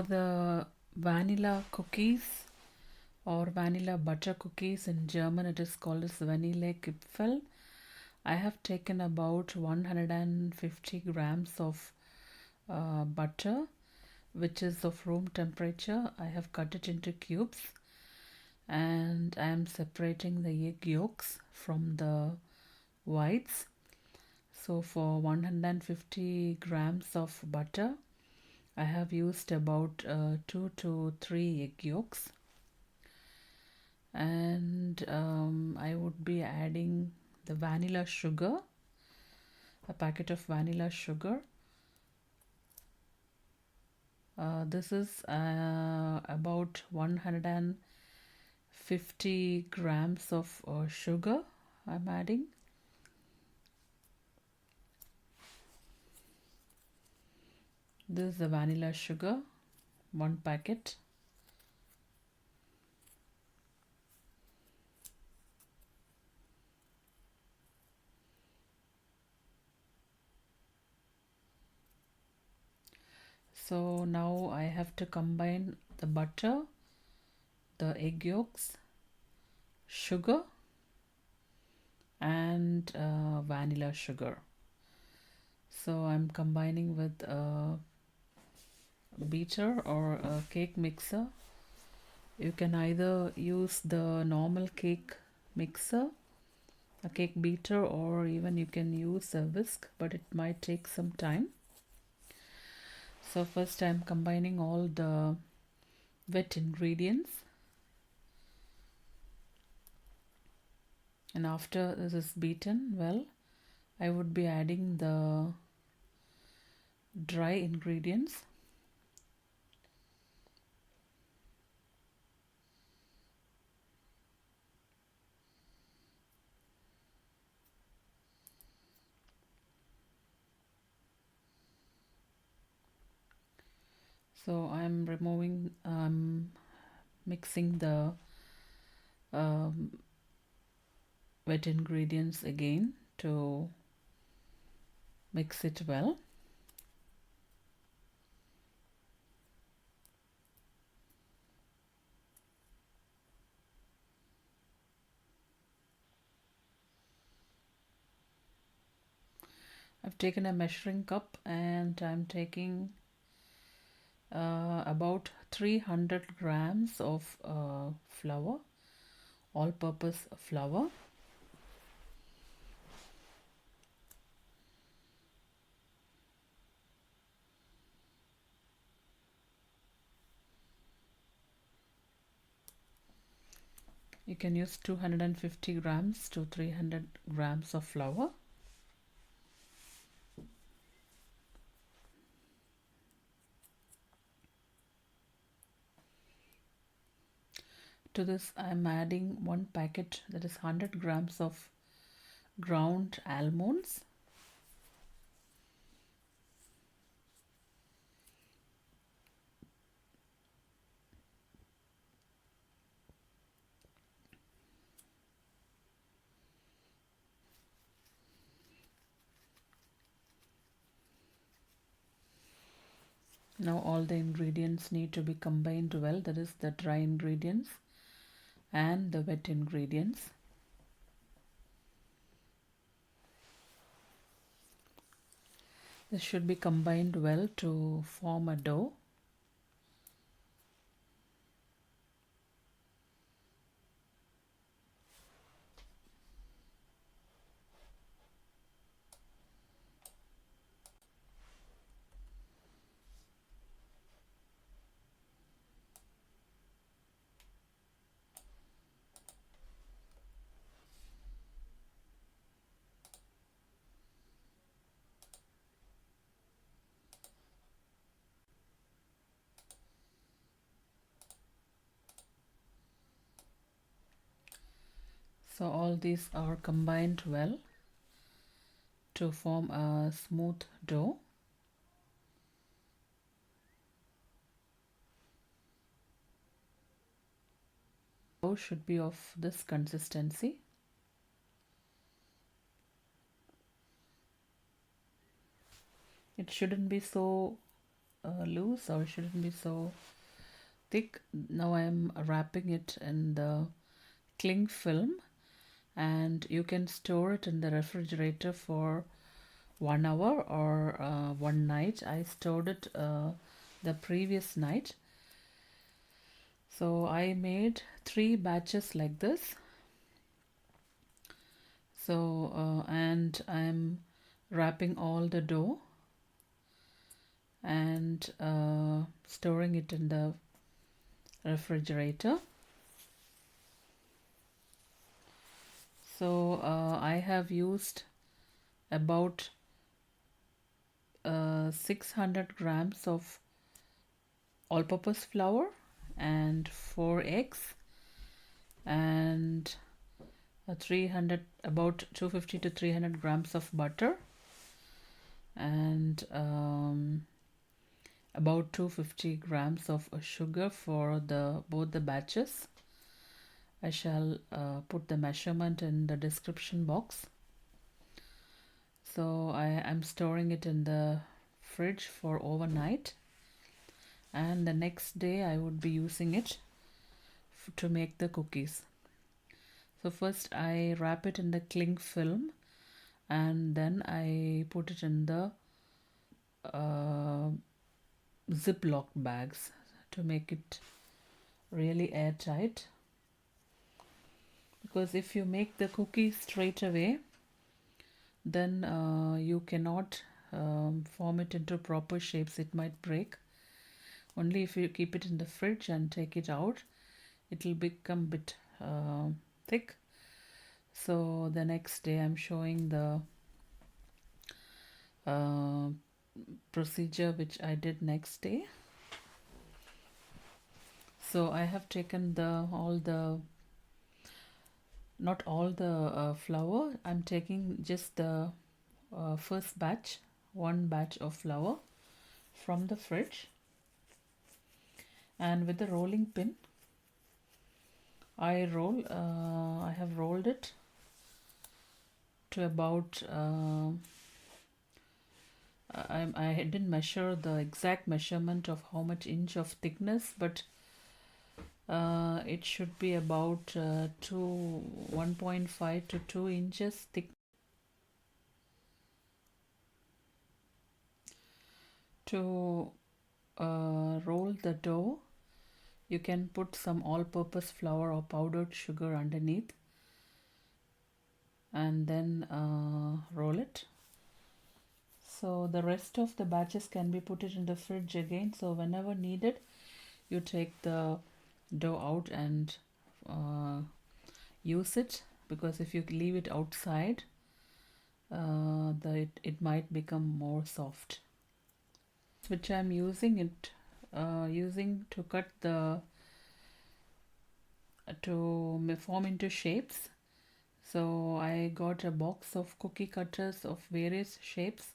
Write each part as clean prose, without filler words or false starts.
For the vanilla cookies or vanilla butter cookies, in German it is called as Vanillekipferl. I have taken about 150 grams of butter, which is of room temperature. I have cut it into cubes and I am separating the egg yolks from the whites. So for 150 grams of butter, I have used about 2 to 3 egg yolks, and I would be adding the vanilla sugar, a packet of vanilla sugar. This is about 150 grams of sugar I'm adding. This is the vanilla sugar, 1 packet. So now I have to combine the butter, the egg yolks, sugar, and vanilla sugar. So I'm combining with a beater or a cake mixer. You can either use the normal cake mixer, a cake beater, or even you can use a whisk, but it might take some time. So first I'm combining all the wet ingredients, and after this is beaten well, I would be adding the dry ingredients. So I'm mixing the wet ingredients again to mix it well. I've taken a measuring cup and I'm taking about 300 grams of flour, all-purpose flour. You can use 250 grams to 300 grams of flour. To this I'm adding 1 packet, that is 100 grams of ground almonds. Now all the ingredients need to be combined well, that is the dry ingredients and the wet ingredients. This should be combined well to form a dough. So all these are combined well to form a smooth dough. Dough should be of this consistency. It shouldn't be so loose, or it shouldn't be so thick. Now I am wrapping it in the cling film, and you can store it in the refrigerator for 1 hour or one night. I stored it the previous night. So I made 3 batches like this. So and I'm wrapping all the dough and storing it in the refrigerator. So I have used about 600 grams of all-purpose flour and 4 eggs and 300, about 250 to 300 grams of butter and about 250 grams of sugar for both the batches. I shall put the measurement in the description box. So I am storing it in the fridge for overnight, and the next day I would be using it to make the cookies. So first I wrap it in the cling film, and then I put it in the Ziploc bags to make it really airtight, because if you make the cookies straight away, then you cannot form it into proper shapes. It might break. Only if you keep it in the fridge and take it out, it will become a bit thick. So the next day I'm showing the procedure which I did next day. So I have taken not all the flour. I'm taking just the first batch, one batch of flour from the fridge, and with the rolling pin I have rolled it to about I didn't measure the exact measurement of how much inch of thickness, but it should be about 1.5 to 2 inches thick. To roll the dough, you can put some all-purpose flour or powdered sugar underneath and then roll it. So the rest of the batches can be put it in the fridge again. So whenever needed, you take the dough out and use it, because if you leave it outside, it might become more soft. Which I'm using to cut to form into shapes. So I got a box of cookie cutters of various shapes.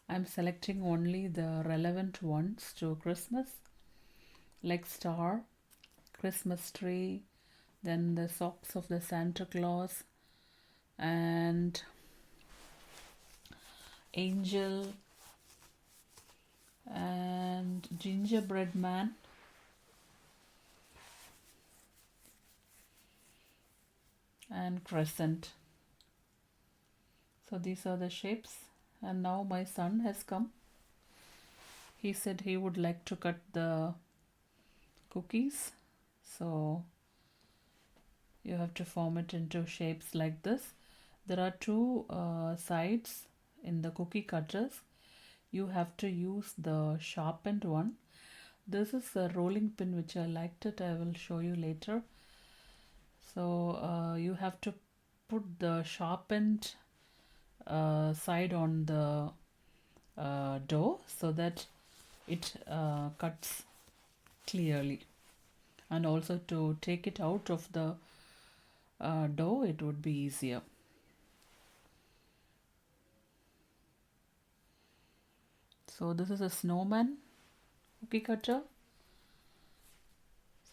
I'm selecting only the relevant ones to Christmas, like star, Christmas tree, then the socks of the Santa Claus, and angel, and gingerbread man, and crescent. So these are the shapes. And now my son has come. He said he would like to cut the cookies. So you have to form it into shapes like this. There are two sides in the cookie cutters. You have to use the sharpened one. This is a rolling pin which I liked it. I will show you later. So you have to put the sharpened side on the dough so that it cuts clearly, and also to take it out of the dough, it would be easier. So this is a snowman cookie cutter.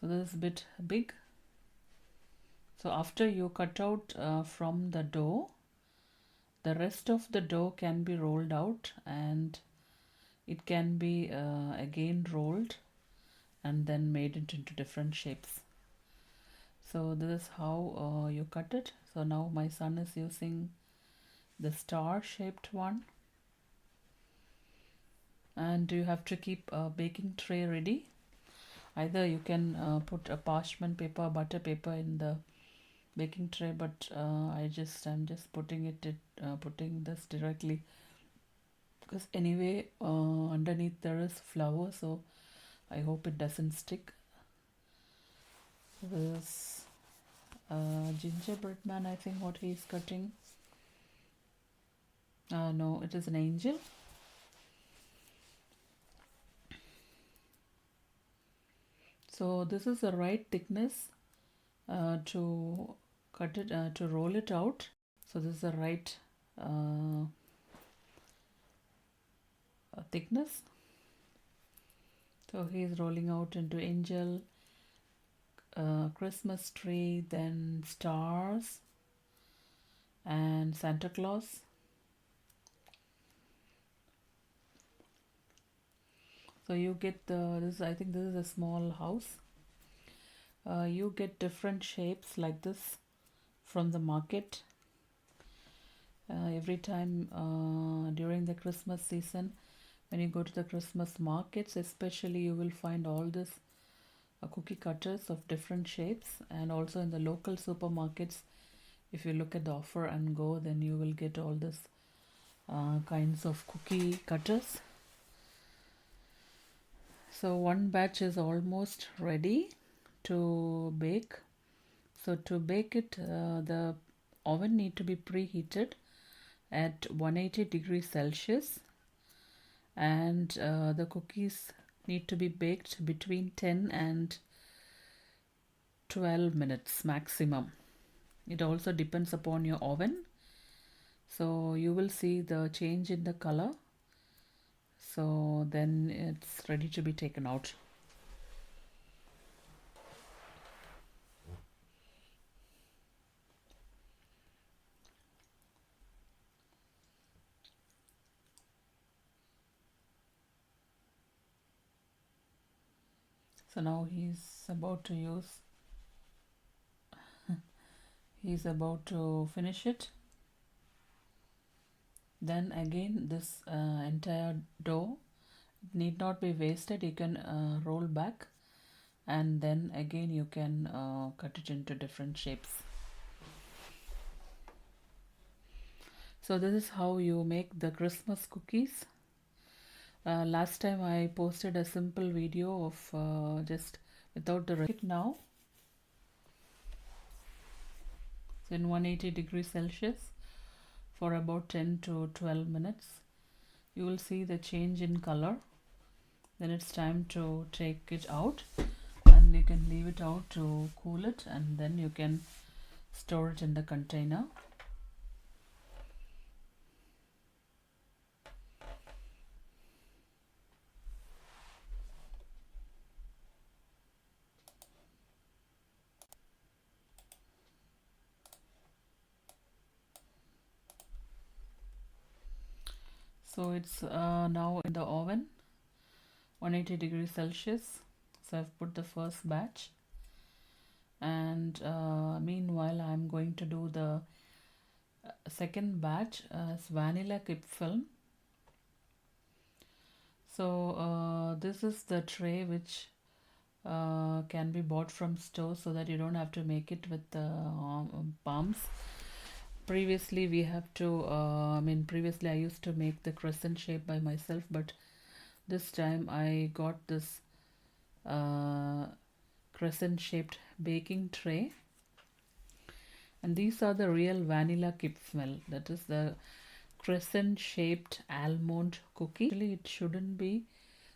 So this is a bit big. So after you cut out from the dough, the rest of the dough can be rolled out and it can be again rolled and then made into different shapes. So this is how you cut it. So now my son is using the star shaped one, and you have to keep a baking tray ready. Either you can put a parchment paper, butter paper in the baking tray, but I'm just putting putting this directly, because anyway underneath there is flour, so I hope it doesn't stick. This gingerbread man, I think what he's cutting. No, it is an angel. So this is the right thickness to cut it, to roll it out. So this is the right thickness. So he is rolling out into angel, Christmas tree, then stars, and Santa Claus. So you get this. I think this is a small house. You get different shapes like this from the market. Every time during the Christmas season, when you go to the Christmas markets especially, you will find all this cookie cutters of different shapes, and also in the local supermarkets, if you look at the offer and go, then you will get all this kinds of cookie cutters. So one batch is almost ready to bake. So to bake it, the oven need to be preheated at 180 degrees Celsius, and the cookies need to be baked between 10 and 12 minutes maximum. It also depends upon your oven. So you will see the change in the color. So then it's ready to be taken out. So now he's about to finish it. Then again, this entire dough need not be wasted. You can roll back, and then again you can cut it into different shapes. So this is how you make the Christmas cookies. Last time I posted a simple video of just without the recipe. Now it's in 180 degrees Celsius for about 10 to 12 minutes. You will see the change in color. Then it's time to take it out, and you can leave it out to cool it, and then you can store it in the container. So it's now in the oven, 180 degrees Celsius. So I've put the first batch, and meanwhile I'm going to do the second batch as vanilla Kipfel. So this is the tray which can be bought from stores, so that you don't have to make it with the palms. Previously we have to previously I used to make the crescent shape by myself, but this time I got this crescent shaped baking tray, and these are the real vanilla Kipfel. That is the crescent shaped almond cookie. Actually it shouldn't be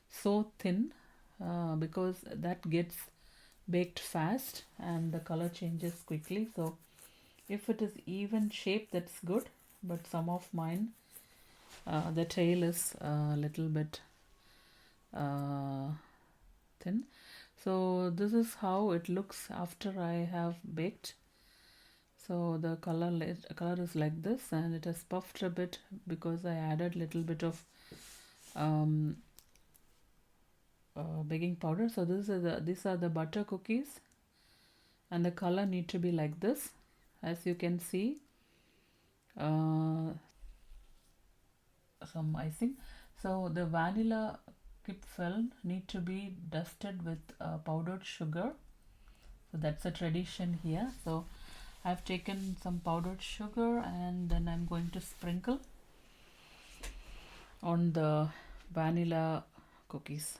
so thin because that gets baked fast and the color changes quickly. So if it is even shape, that's good, but some of mine the tail is a little bit thin. So this is how it looks after I have baked. So the color is like this, and it has puffed a bit because I added little bit of baking powder. So these are the butter cookies, and the color need to be like this, as you can see. Some icing. So the vanilla Kipfel need to be dusted with powdered sugar. So that's a tradition here. So I've taken some powdered sugar and then I'm going to sprinkle on the vanilla cookies.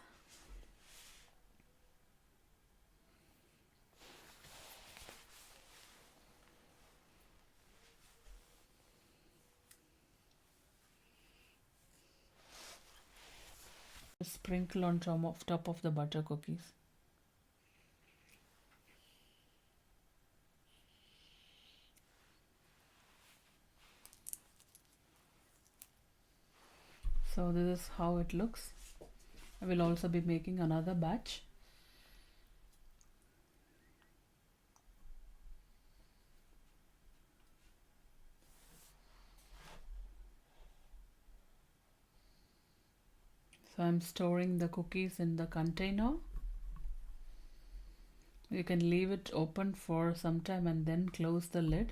Sprinkle on top of the butter cookies. So this is how it looks. I will also be making another batch. So I'm storing the cookies in the container. You can leave it open for some time and then close the lid.